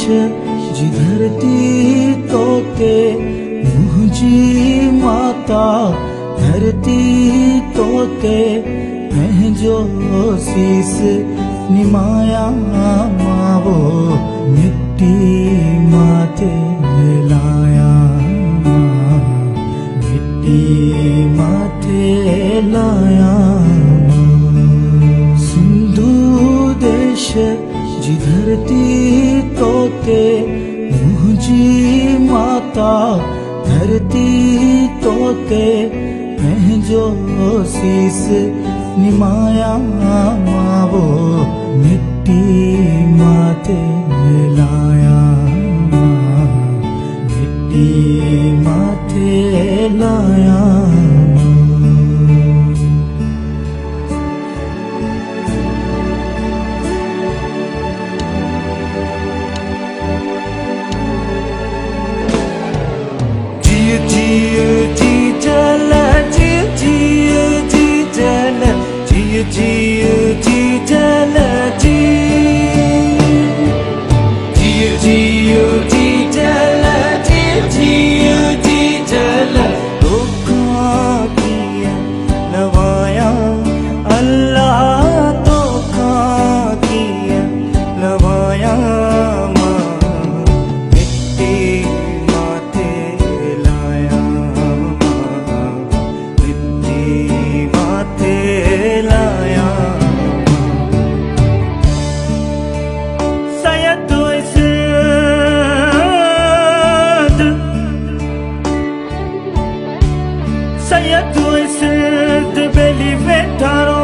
जी धरती तोते मुझी माता धरती तोते पंहिंजो शीस निमाया मावो मिट्टी माते लाया मिट्टी माते लाया सिंधु देश जी धरती तोते मुझी माता धरती तोते पंहिंजो शीस निमाया मावो मिट्टी माते लाया मिट्टी माते लाया बेली वेठारो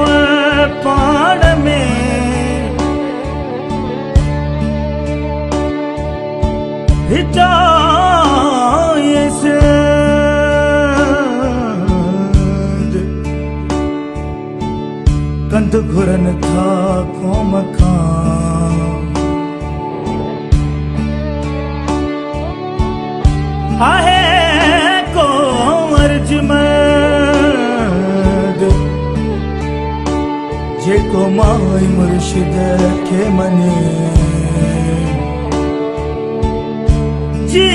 पाण में कंध घुरन था क़ौम खां आहे को अर्जुमंद जेको माई मुर्शिद के मने जी